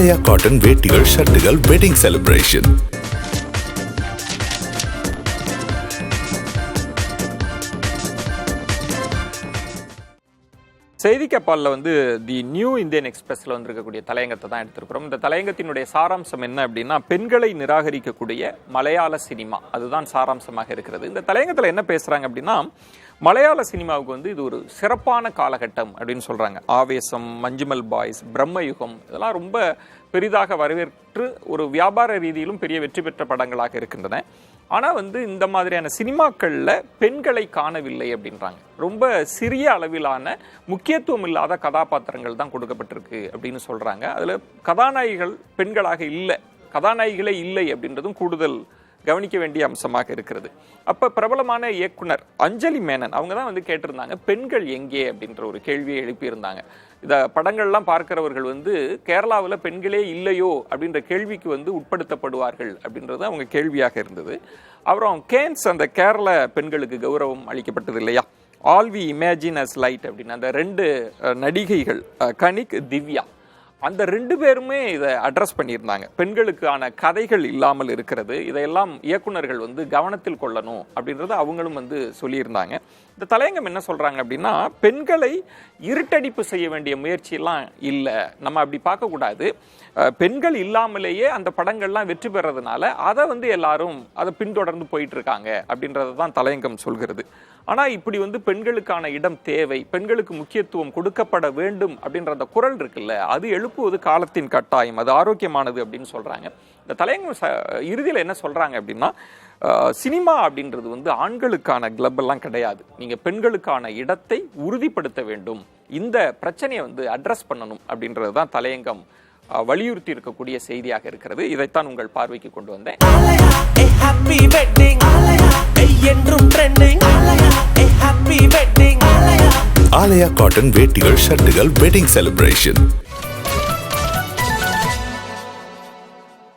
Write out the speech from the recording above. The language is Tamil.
ஆலயா காட்டன் வேட்டிகள் ஷர்ட்டுகள் வெட்டிங் செலிப்ரேஷன். செய்திக்கப்பாலில் தி நியூ இந்தியன் எக்ஸ்பிரஸில் வந்திருக்கக்கூடிய தலையங்கத்தை தான் எடுத்திருக்கிறோம். இந்த தலையங்கத்தினுடைய சாராம்சம் என்ன அப்படின்னா, பெண்களை நிராகரிக்கக்கூடிய மலையாள சினிமா, அதுதான் சாராம்சமாக இருக்கிறது. இந்த தலையங்கத்தில் என்ன பேசுகிறாங்க அப்படின்னா, மலையாள சினிமாவுக்கு இது ஒரு சிறப்பான காலகட்டம் அப்படின்னு சொல்கிறாங்க. ஆவேசம், மஞ்சுமல் பாய்ஸ், பிரம்மயுகம் இதெல்லாம் ரொம்ப பெரிதாக வரவேற்று ஒரு வியாபார ரீதியிலும் பெரிய வெற்றி பெற்ற படங்களாக இருக்கின்றன. ஆனால் இந்த மாதிரியான சினிமாக்களில் பெண்களை காணவில்லை அப்படின்றாங்க. ரொம்ப சிறிய அளவிலான முக்கியத்துவம் இல்லாத கதாபாத்திரங்கள் தான் கொடுக்கப்பட்டிருக்கு அப்படின்னு சொல்கிறாங்க. அதில் கதாநாயகிகள் பெண்களாக இல்லை, கதாநாயகிகளே இல்லை அப்படின்றதும் கூடுதல் கவனிக்க வேண்டிய அம்சமாக இருக்கிறது. அப்போ பிரபலமான இயக்குனர் அஞ்சலி மேனன் அவங்க தான் கேட்டிருந்தாங்க, பெண்கள் எங்கே அப்படின்ற ஒரு கேள்வியை எழுப்பியிருந்தாங்க. இந்த படங்கள்லாம் பார்க்கிறவர்கள் கேரளாவில் பெண்களே இல்லையோ அப்படின்ற கேள்விக்கு உட்படுத்தப்படுவார்கள் அப்படின்றது அவங்க கேள்வியாக இருந்தது. அப்புறம் கேன்ஸ், அந்த கேரள பெண்களுக்கு கௌரவம் அளிக்கப்பட்டது இல்லையா, all we imagine as light அப்படின்னு அந்த 2 நடிகைகள் கனிக், திவ்யா, அந்த 2 பேருமே இதை அட்ரஸ் பண்ணியிருந்தாங்க. பெண்களுக்கான கதைகள் இல்லாமல் இருக்கிறது, இதையெல்லாம் இயக்குனர்கள் கவனத்தில் கொள்ளணும் அப்படின்றத அவங்களும் சொல்லியிருந்தாங்க. இந்த தலையங்கம் என்ன சொல்றாங்க அப்படின்னா, பெண்களை இருட்டடிப்பு செய்ய வேண்டிய முயற்சியெல்லாம் இல்லை, நம்ம அப்படி பார்க்கக்கூடாது. பெண்கள் இல்லாமலேயே அந்த படங்கள்லாம் வெற்றி பெறதுனால அதை எல்லாரும் அதை பின்தொடர்ந்து போயிட்டு இருக்காங்க அப்படின்றத தான் தலையங்கம் சொல்கிறது. ஆனால் இப்படி பெண்களுக்கான இடம் தேவை, பெண்களுக்கு முக்கியத்துவம் கொடுக்கப்பட வேண்டும் அப்படின்ற அந்த குரல் இருக்குல்ல, அது எழுப்புவது காலத்தின் கட்டாயம், அது ஆரோக்கியமானது அப்படின்னு சொல்றாங்க. இந்த தலையங்கம் இறுதியில் என்ன சொல்றாங்க அப்படின்னா, சினிமா அப்படின்றது ஆண்களுக்கான கிளப் எல்லாம் கிடையாது, நீங்க பெண்களுக்கான இடத்தை உறுதிப்படுத்த வேண்டும், இந்த பிரச்சனையை அட்ரஸ் பண்ணணும் அப்படின்றது தான் தலையங்கம் வலியுறுத்தி இருக்கக்கூடிய செய்தியாக இருக்கிறது. இதைத்தான் உங்கள் பார்வைக்கு கொண்டு வந்தேன். ஆலயா காட்டன் வேட்டிகள் ஷர்ட்டுகள் வெட்டிங் செலிப்ரேஷன்.